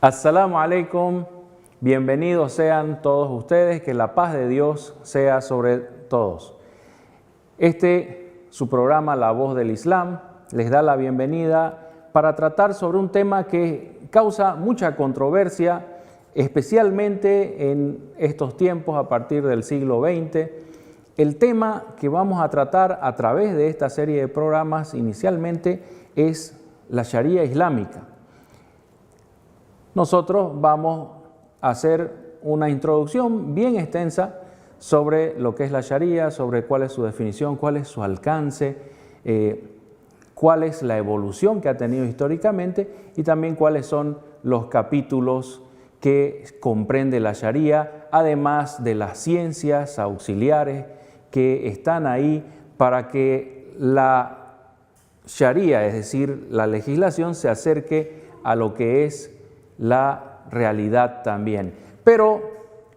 Assalamu alaikum, bienvenidos sean todos ustedes, que la paz de Dios sea sobre todos. Su programa La Voz del Islam les da la bienvenida para tratar sobre un tema que causa mucha controversia, especialmente en estos tiempos a partir del siglo XX. El tema que vamos a tratar a través de esta serie de programas inicialmente es la Sharia islámica. Nosotros vamos a hacer una introducción bien extensa sobre lo que es la Sharia, sobre cuál es su definición, cuál es su alcance, cuál es la evolución que ha tenido históricamente y también cuáles son los capítulos que comprende la Sharia, además de las ciencias auxiliares que están ahí para que la Sharia, es decir, la legislación, se acerque a lo que es la realidad también. Pero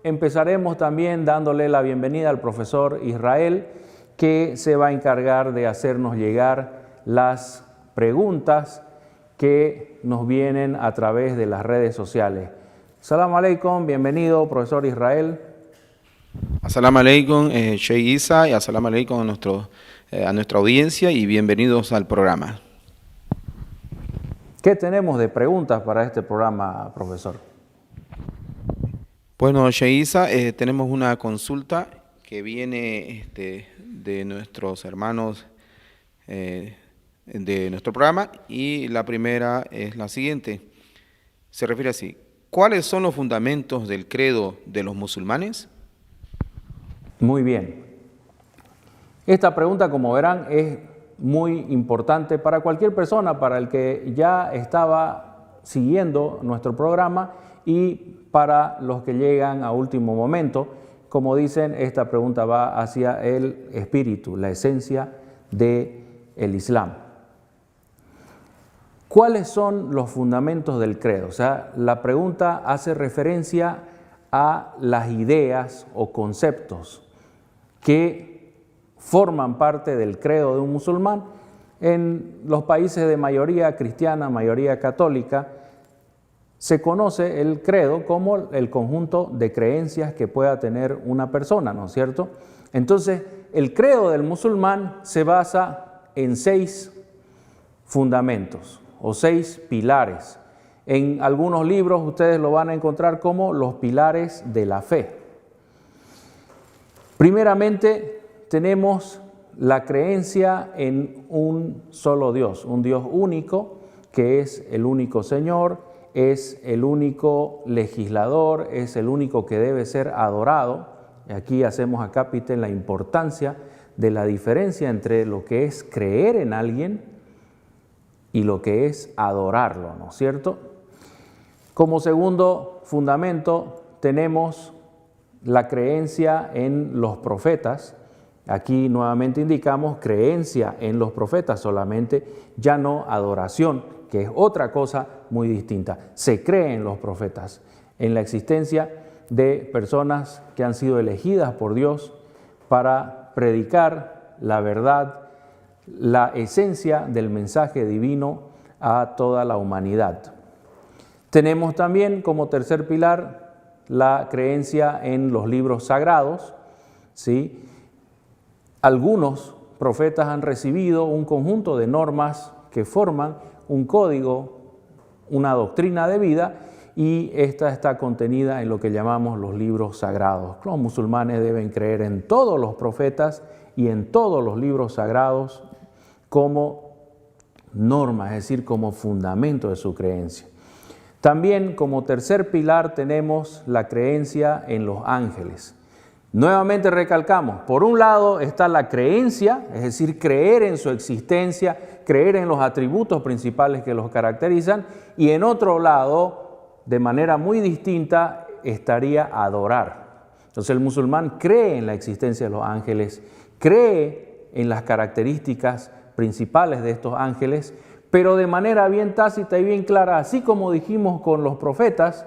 empezaremos también dándole la bienvenida al profesor Israel, que se va a encargar de hacernos llegar las preguntas que nos vienen a través de las redes sociales. Assalamu alaikum, bienvenido, profesor Israel. Assalamu alaikum, Sheikh Isa, y assalamu alaikum a nuestra audiencia y bienvenidos al programa. ¿Qué tenemos de preguntas para este programa, profesor? Bueno, Sheikh Isa, tenemos una consulta que viene de nuestros hermanos de nuestro programa, y la primera es la siguiente. Se refiere así: ¿cuáles son los fundamentos del credo de los musulmanes? Muy bien. Esta pregunta, como verán, es muy importante para cualquier persona, para el que ya estaba siguiendo nuestro programa y para los que llegan a último momento. Como dicen, esta pregunta va hacia el espíritu, la esencia del Islam. ¿Cuáles son los fundamentos del credo? O sea, la pregunta hace referencia a las ideas o conceptos que forman parte del credo de un musulmán. En los países de mayoría cristiana, mayoría católica, se conoce el credo como el conjunto de creencias que pueda tener una persona, ¿no es cierto? Entonces, el credo del musulmán se basa en 6 fundamentos o 6 pilares. En algunos libros ustedes lo van a encontrar como los pilares de la fe. Primeramente, tenemos la creencia en un solo Dios, un Dios único, que es el único Señor, es el único legislador, es el único que debe ser adorado. Y aquí hacemos acápite la importancia de la diferencia entre lo que es creer en alguien y lo que es adorarlo, ¿no es cierto? Como segundo fundamento tenemos la creencia en los profetas. Aquí nuevamente indicamos creencia en los profetas solamente, ya no adoración, que es otra cosa muy distinta. Se cree en los profetas, en la existencia de personas que han sido elegidas por Dios para predicar la verdad, la esencia del mensaje divino a toda la humanidad. Tenemos también como tercer pilar la creencia en los libros sagrados, ¿sí? Algunos profetas han recibido un conjunto de normas que forman un código, una doctrina de vida, y esta está contenida en lo que llamamos los libros sagrados. Los musulmanes deben creer en todos los profetas y en todos los libros sagrados como norma, es decir, como fundamento de su creencia. También como tercer pilar tenemos la creencia en los ángeles. Nuevamente recalcamos, por un lado está la creencia, es decir, creer en su existencia, creer en los atributos principales que los caracterizan, y en otro lado, de manera muy distinta, estaría adorar. Entonces el musulmán cree en la existencia de los ángeles, cree en las características principales de estos ángeles, pero de manera bien tácita y bien clara, así como dijimos con los profetas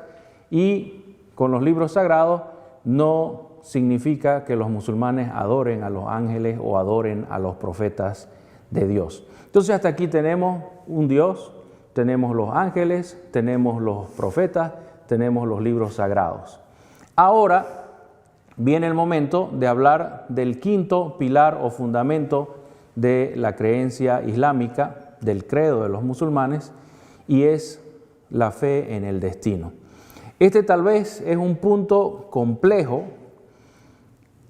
y con los libros sagrados, no significa que los musulmanes adoren a los ángeles o adoren a los profetas de Dios. Entonces hasta aquí tenemos un Dios tenemos los ángeles, tenemos los profetas, tenemos los libros sagrados. Ahora viene el momento de hablar del quinto pilar o fundamento de la creencia islámica, del credo de los musulmanes, y es la fe en el destino. Este tal vez es un punto complejo.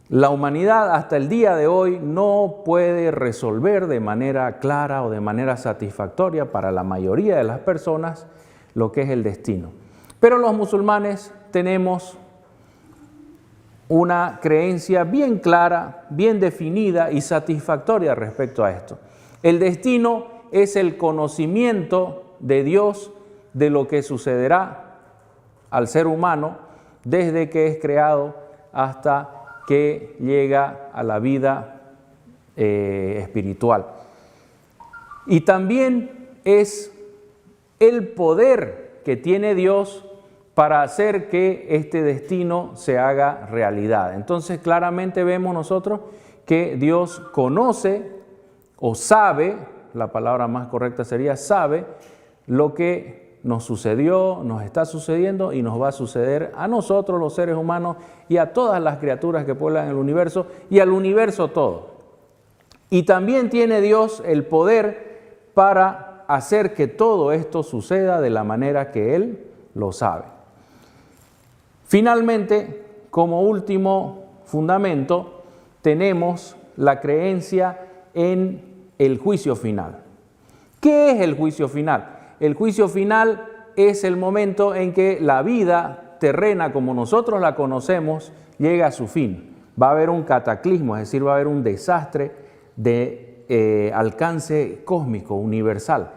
La humanidad hasta el día de hoy no puede resolver de manera clara o de manera satisfactoria para la mayoría de las personas lo que es el destino. Pero los musulmanes tenemos una creencia bien clara, bien definida y satisfactoria respecto a esto. El destino es el conocimiento de Dios de lo que sucederá al ser humano desde que es creado hasta que llega a la vida espiritual. Y también es el poder que tiene Dios para hacer que este destino se haga realidad. Entonces claramente vemos nosotros que Dios conoce o sabe, la palabra más correcta sería sabe, lo que nos sucedió, nos está sucediendo y nos va a suceder a nosotros los seres humanos y a todas las criaturas que pueblan el universo y al universo todo. Y también tiene Dios el poder para hacer que todo esto suceda de la manera que Él lo sabe. Finalmente, como último fundamento, tenemos la creencia en el juicio final. ¿Qué es el juicio final? El juicio final es el momento en que la vida terrena, como nosotros la conocemos, llega a su fin. Va a haber un cataclismo, es decir, va a haber un desastre de alcance cósmico, universal.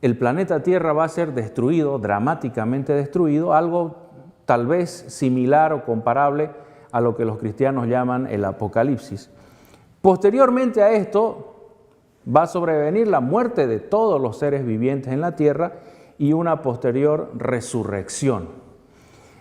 El planeta Tierra va a ser destruido, dramáticamente destruido, algo tal vez similar o comparable a lo que los cristianos llaman el Apocalipsis. Posteriormente a esto va a sobrevenir la muerte de todos los seres vivientes en la tierra y una posterior resurrección.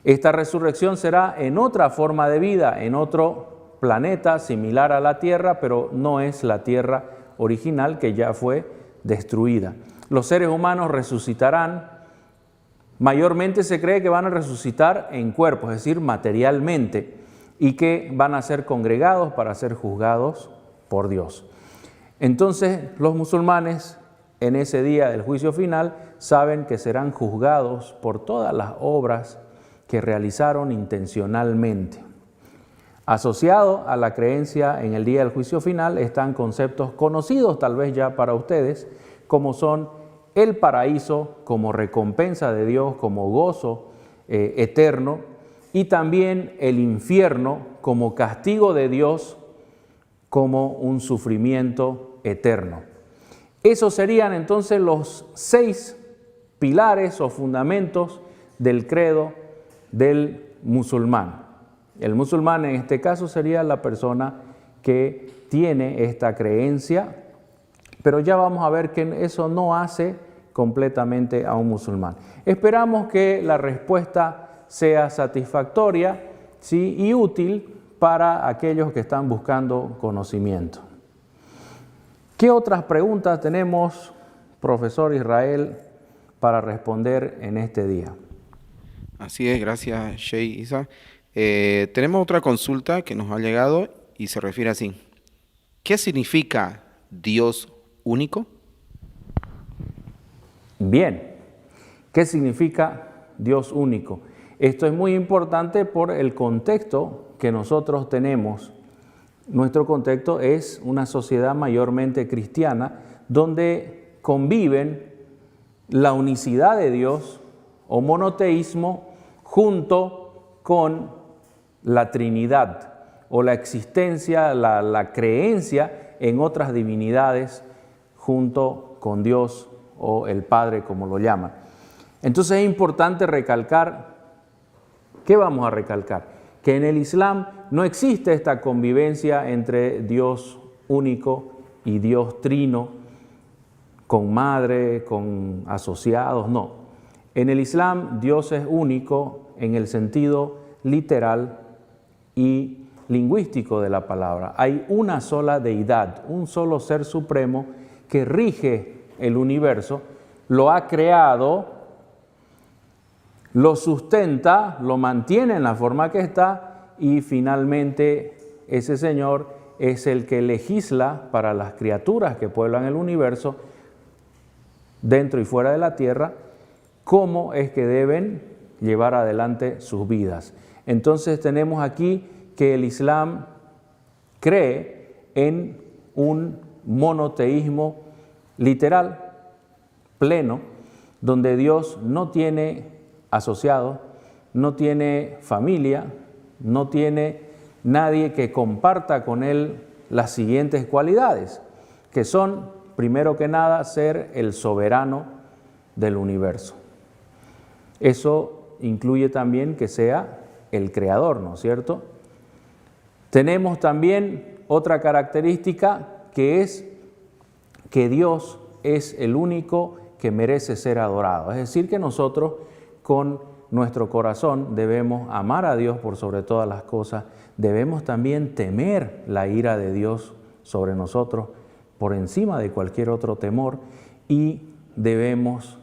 Esta resurrección será en otra forma de vida, en otro planeta similar a la Tierra, pero no es la Tierra original que ya fue destruida. Los seres humanos resucitarán. Mayormente se cree que van a resucitar en cuerpo, es decir, materialmente, y que van a ser congregados para ser juzgados por Dios. Entonces, los musulmanes en ese día del juicio final saben que serán juzgados por todas las obras que realizaron intencionalmente. Asociado a la creencia en el día del juicio final están conceptos conocidos tal vez ya para ustedes, como son el paraíso como recompensa de Dios, como gozo eterno, y también el infierno como castigo de Dios, como un sufrimiento eterno. Esos serían entonces los 6 pilares o fundamentos del credo del musulmán. El musulmán en este caso sería la persona que tiene esta creencia, pero ya vamos a ver que eso no hace completamente a un musulmán. Esperamos que la respuesta sea satisfactoria, ¿sí? Y útil para aquellos que están buscando conocimiento. ¿Qué otras preguntas tenemos, profesor Israel, para responder en este día? Así es, gracias, Sheikh Isa. Tenemos otra consulta que nos ha llegado y se refiere así. ¿Qué significa Dios único? Bien, ¿qué significa Dios único? Esto es muy importante por el contexto que nosotros tenemos. Nuestro contexto es una sociedad mayormente cristiana donde conviven la unicidad de Dios o monoteísmo junto con la Trinidad o la existencia, la creencia en otras divinidades junto con Dios o el Padre, como lo llaman. Entonces es importante recalcar, ¿qué vamos a recalcar? Que en el Islam no existe esta convivencia entre Dios único y Dios trino, con madre, con asociados, no. En el Islam Dios es único en el sentido literal y lingüístico de la palabra. Hay una sola deidad, un solo ser supremo que rige el universo lo ha creado, lo sustenta, lo mantiene en la forma que está y finalmente ese Señor es el que legisla para las criaturas que pueblan el universo, dentro y fuera de la tierra, cómo es que deben llevar adelante sus vidas. Entonces tenemos aquí que el Islam cree en un monoteísmo literal, pleno, donde Dios no tiene asociado, no tiene familia, no tiene nadie que comparta con Él las siguientes cualidades, que son, primero que nada, ser el soberano del universo. Eso incluye también que sea el creador, ¿no es cierto? Tenemos también otra característica que es que Dios es el único que merece ser adorado. Es decir, que nosotros con nuestro corazón debemos amar a Dios por sobre todas las cosas. Debemos también temer la ira de Dios sobre nosotros por encima de cualquier otro temor y debemos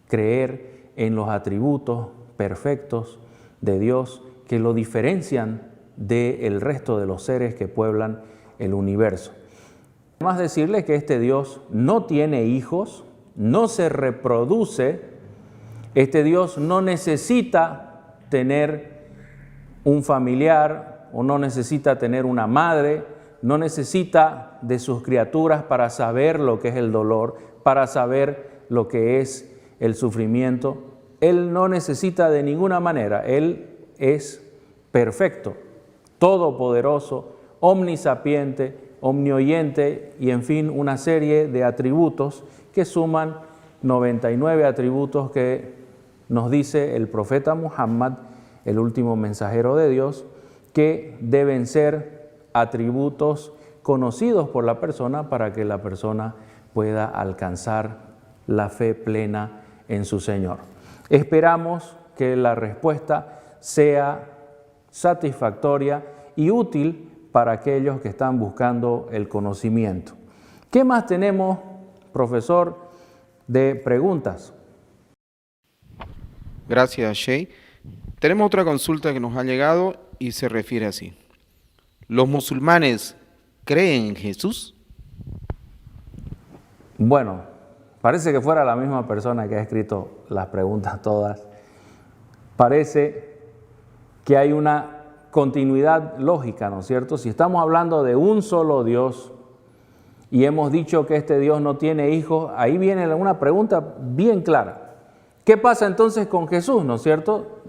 creer en los atributos perfectos de Dios que lo diferencian del resto de los seres que pueblan el universo. Además decirles que este Dios no tiene hijos, no se reproduce, este Dios no necesita tener un familiar o no necesita tener una madre, no necesita de sus criaturas para saber lo que es el dolor, para saber lo que es el sufrimiento. Él no necesita de ninguna manera, Él es perfecto, todopoderoso, omnisapiente, omnioyente y en fin una serie de atributos que suman 99 atributos que nos dice el profeta Muhammad, el último mensajero de Dios, que deben ser atributos conocidos por la persona para que la persona pueda alcanzar la fe plena en su Señor. Esperamos que la respuesta sea satisfactoria y útil para aquellos que están buscando el conocimiento. ¿Qué más tenemos, profesor, de preguntas? Gracias, Shay. Tenemos otra consulta que nos ha llegado y se refiere así. ¿Los musulmanes creen en Jesús? Bueno, parece que fuera la misma persona que ha escrito las preguntas todas. Parece que hay una continuidad lógica, ¿no es cierto? Si estamos hablando de un solo Dios y hemos dicho que este Dios no tiene hijos, ahí viene una pregunta bien clara. ¿Qué pasa entonces con Jesús, no es cierto?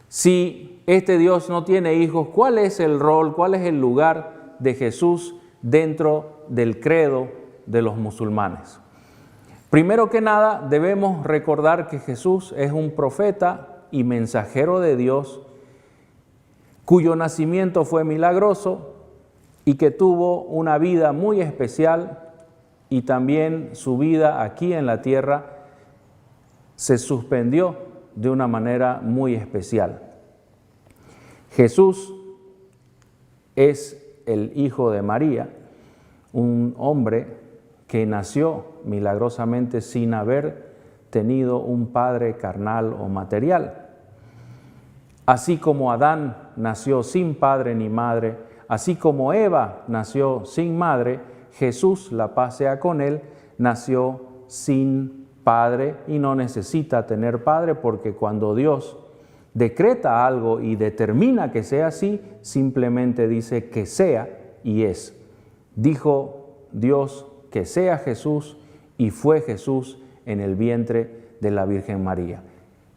Si este Dios no tiene hijos, ¿cuál es el rol, cuál es el lugar de Jesús dentro del credo de los musulmanes? Primero que nada, debemos recordar que Jesús es un profeta y mensajero de Dios, cuyo nacimiento fue milagroso y que tuvo una vida muy especial y también su vida aquí en la tierra se suspendió de una manera muy especial. Jesús es el hijo de María, un hombre que nació milagrosamente sin haber tenido un padre carnal o material. Así como Adán nació sin padre ni madre, así como Eva nació sin madre, Jesús, la paz sea con él, nació sin padre y no necesita tener padre porque cuando Dios decreta algo y determina que sea así, simplemente dice que sea y es. Dijo Dios que sea Jesús y fue Jesús en el vientre de la Virgen María.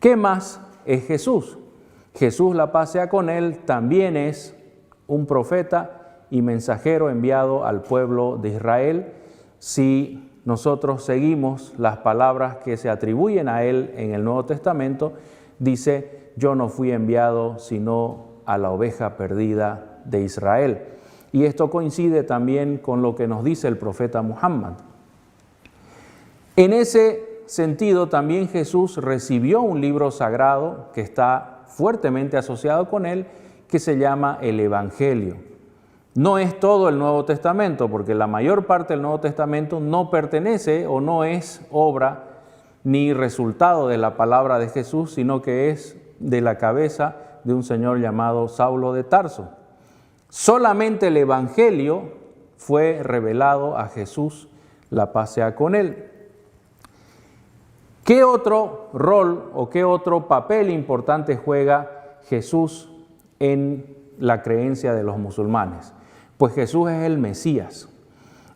¿Qué más es Jesús? Jesús, la paz sea con él, también es un profeta y mensajero enviado al pueblo de Israel. Si nosotros seguimos las palabras que se atribuyen a él en el Nuevo Testamento, dice, yo no fui enviado sino a la oveja perdida de Israel. Y esto coincide también con lo que nos dice el profeta Muhammad. En ese sentido, también Jesús recibió un libro sagrado que está fuertemente asociado con él, que se llama el Evangelio. No es todo el Nuevo Testamento, porque la mayor parte del Nuevo Testamento no pertenece o no es obra ni resultado de la palabra de Jesús, sino que es de la cabeza de un señor llamado Saulo de Tarso. Solamente el Evangelio fue revelado a Jesús, la paz sea con él. ¿Qué otro rol o qué otro papel importante juega Jesús en la creencia de los musulmanes? Pues Jesús es el Mesías.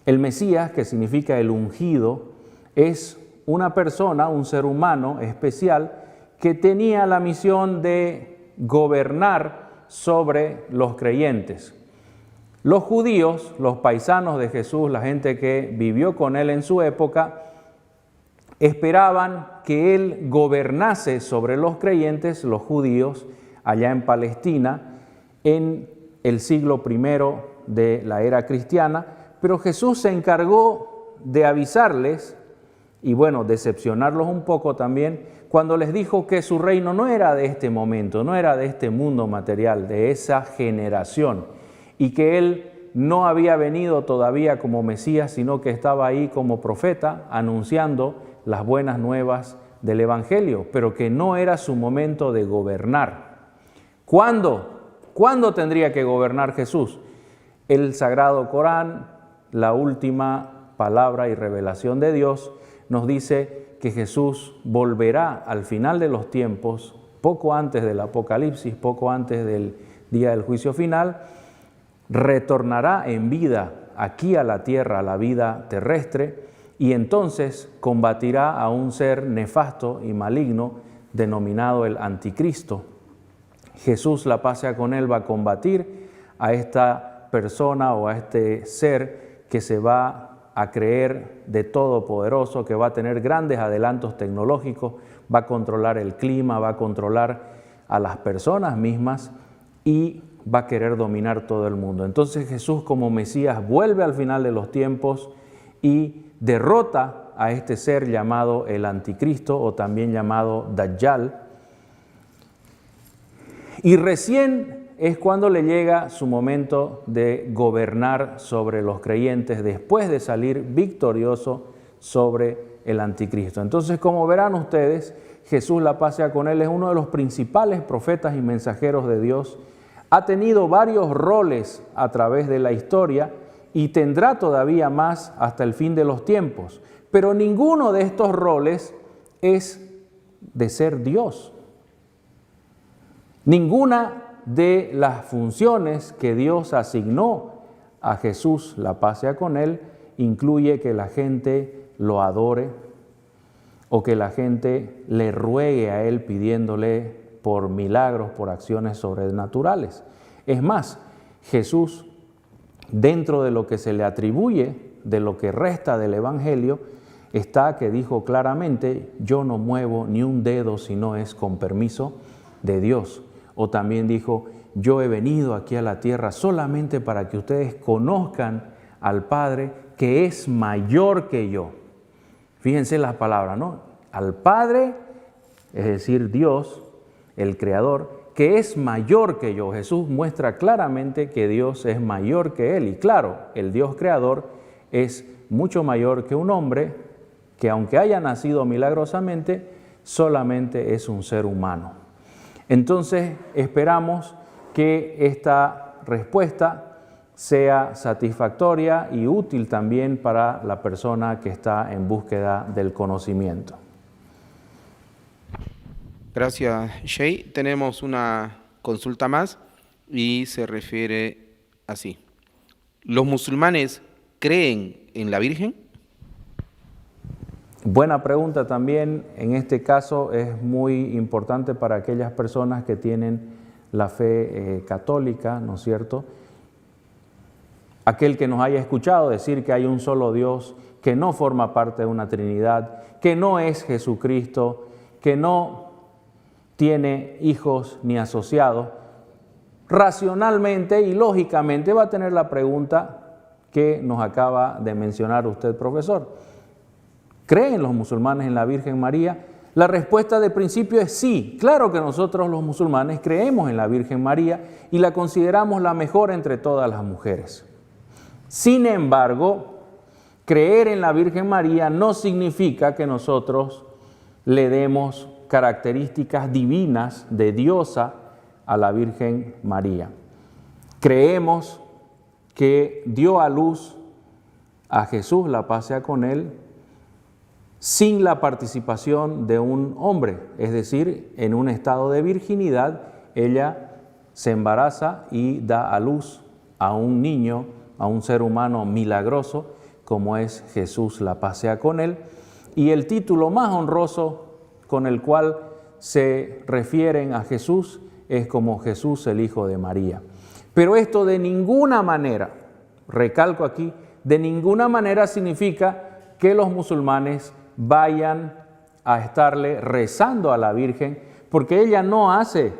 El Mesías, que significa el ungido, es una persona, un ser humano especial que tenía la misión de gobernar sobre los creyentes. Los judíos, los paisanos de Jesús, la gente que vivió con él en su época, esperaban que él gobernase sobre los creyentes, los judíos, allá en Palestina, en el siglo I de la era cristiana, pero Jesús se encargó de avisarles y decepcionarlos un poco también, cuando les dijo que su reino no era de este momento, no era de este mundo material, de esa generación, y que él no había venido todavía como Mesías, sino que estaba ahí como profeta, anunciando las buenas nuevas del Evangelio, pero que no era su momento de gobernar. ¿Cuándo? ¿Cuándo tendría que gobernar Jesús? El Sagrado Corán, la última palabra y revelación de Dios, nos dice que Jesús volverá al final de los tiempos, poco antes del Apocalipsis, poco antes del día del juicio final, retornará en vida aquí a la tierra, a la vida terrestre, y entonces combatirá a un ser nefasto y maligno denominado el Anticristo. Jesús, la paz sea con él, va a combatir a esta persona o a este ser que se va a creer de todopoderoso, que va a tener grandes adelantos tecnológicos, va a controlar el clima, va a controlar a las personas mismas y va a querer dominar todo el mundo. Entonces Jesús como Mesías vuelve al final de los tiempos y derrota a este ser llamado el Anticristo o también llamado Dajjal. Y recién es cuando le llega su momento de gobernar sobre los creyentes después de salir victorioso sobre el Anticristo. Entonces, como verán ustedes, Jesús, la paz sea con él, es uno de los principales profetas y mensajeros de Dios. Ha tenido varios roles a través de la historia y tendrá todavía más hasta el fin de los tiempos. Pero ninguno de estos roles es de ser Dios. Ninguna de las funciones que Dios asignó a Jesús, la paz sea con él, incluye que la gente lo adore o que la gente le ruegue a él pidiéndole por milagros, por acciones sobrenaturales. Es más, Jesús, dentro de lo que se le atribuye, de lo que resta del Evangelio, está que dijo claramente, yo no muevo ni un dedo si no es con permiso de Dios. O también dijo, yo he venido aquí a la tierra solamente para que ustedes conozcan al Padre que es mayor que yo. Fíjense las palabras, ¿no? Al Padre, es decir, Dios, el Creador, que es mayor que yo. Jesús muestra claramente que Dios es mayor que Él. Y claro, el Dios Creador es mucho mayor que un hombre que aunque haya nacido milagrosamente, solamente es un ser humano. Entonces, esperamos que esta respuesta sea satisfactoria y útil también para la persona que está en búsqueda del conocimiento. Gracias, Shay. Tenemos una consulta más y se refiere así. ¿Los musulmanes creen en la Virgen? Buena pregunta también. En este caso es muy importante para aquellas personas que tienen la fe católica, ¿no es cierto? Aquel que nos haya escuchado decir que hay un solo Dios, que no forma parte de una Trinidad, que no es Jesucristo, que no tiene hijos ni asociados, racionalmente y lógicamente va a tener la pregunta que nos acaba de mencionar usted, profesor. ¿Creen los musulmanes en la Virgen María? La respuesta de principio es sí. Claro que nosotros los musulmanes creemos en la Virgen María y la consideramos la mejor entre todas las mujeres. Sin embargo, creer en la Virgen María no significa que nosotros le demos características divinas de diosa a la Virgen María. Creemos que dio a luz a Jesús, la paz sea con él, sin la participación de un hombre, es decir, en un estado de virginidad, ella se embaraza y da a luz a un niño, a un ser humano milagroso, como es Jesús, la paz sea con él, y el título más honroso con el cual se refieren a Jesús es como Jesús, el Hijo de María. Pero esto de ninguna manera, recalco aquí, de ninguna manera significa que los musulmanes vayan a estarle rezando a la Virgen, porque ella no hace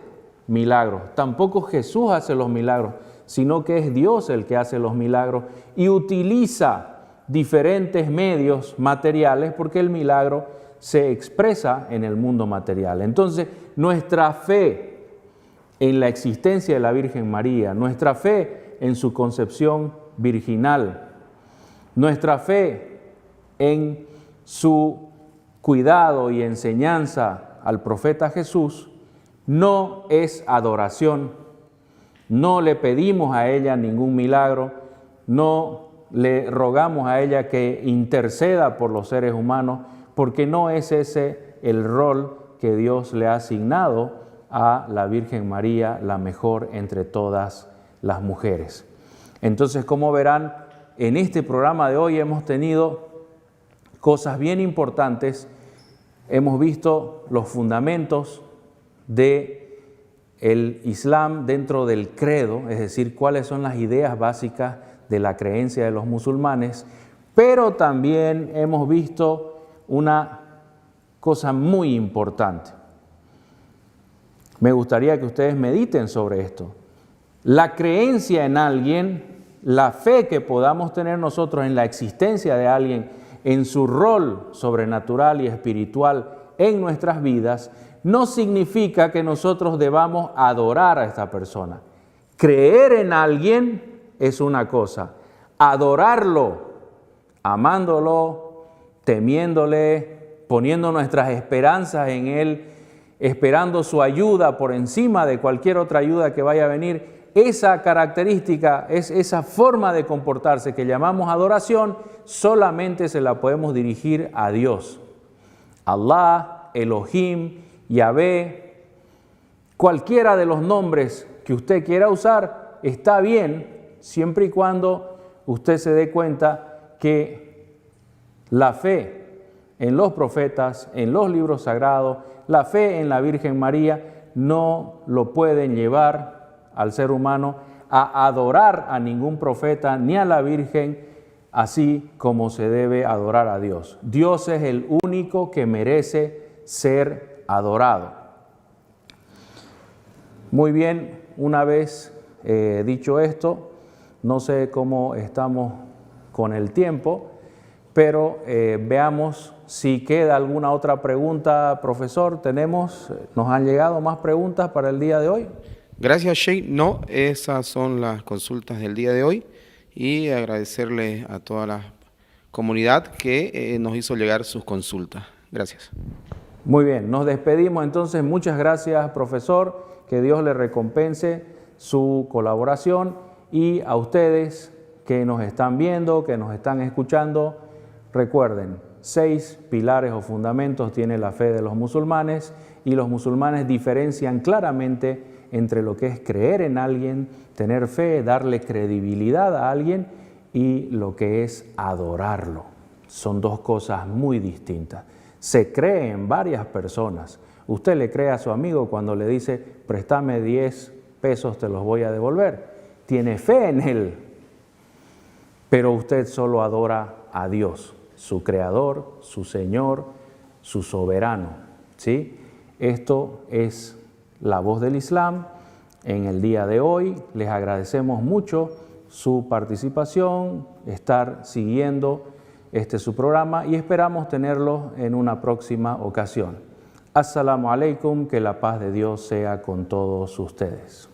milagros, tampoco Jesús hace los milagros, sino que es Dios el que hace los milagros y utiliza diferentes medios materiales porque el milagro se expresa en el mundo material. Entonces, nuestra fe en la existencia de la Virgen María, nuestra fe en su concepción virginal, nuestra fe en su cuidado y enseñanza al profeta Jesús, no es adoración, no le pedimos a ella ningún milagro, no le rogamos a ella que interceda por los seres humanos, porque no es ese el rol que Dios le ha asignado a la Virgen María, la mejor entre todas las mujeres. Entonces, como verán, en este programa de hoy hemos tenido cosas bien importantes. Hemos visto los fundamentos del Islam dentro del credo, es decir, cuáles son las ideas básicas de la creencia de los musulmanes, pero también hemos visto una cosa muy importante. Me gustaría que ustedes mediten sobre esto. La creencia en alguien, la fe que podamos tener nosotros en la existencia de alguien, en su rol sobrenatural y espiritual en nuestras vidas, no significa que nosotros debamos adorar a esta persona. Creer en alguien es una cosa, adorarlo, amándolo, temiéndole, poniendo nuestras esperanzas en él, esperando su ayuda por encima de cualquier otra ayuda que vaya a venir, esa característica, esa forma de comportarse que llamamos adoración, solamente se la podemos dirigir a Dios. Allah, Elohim, Yahvé, cualquiera de los nombres que usted quiera usar está bien, siempre y cuando usted se dé cuenta que la fe en los profetas, en los libros sagrados, la fe en la Virgen María no lo pueden llevar al ser humano a adorar a ningún profeta ni a la Virgen, así como se debe adorar a Dios. Dios es el único que merece ser adorado. Muy bien, una vez dicho esto, no sé cómo estamos con el tiempo, pero veamos si queda alguna otra pregunta, profesor. ¿Nos han llegado más preguntas para el día de hoy? Gracias, Sheikh. No, esas son las consultas del día de hoy y agradecerle a toda la comunidad que nos hizo llegar sus consultas. Gracias. Muy bien, nos despedimos entonces. Muchas gracias, profesor. Que Dios le recompense su colaboración y a ustedes que nos están viendo, que nos están escuchando, recuerden, 6 pilares o fundamentos tiene la fe de los musulmanes y los musulmanes diferencian claramente entre lo que es creer en alguien, tener fe, darle credibilidad a alguien y lo que es adorarlo. Son dos cosas muy distintas. Se cree en varias personas. Usted le cree a su amigo cuando le dice, préstame 10 pesos, te los voy a devolver. Tiene fe en él, pero usted solo adora a Dios, su creador, su Señor, su soberano, ¿sí? Esto es la voz del Islam. En el día de hoy les agradecemos mucho su participación, estar siguiendo su programa y esperamos tenerlo en una próxima ocasión. Assalamu alaikum, que la paz de Dios sea con todos ustedes.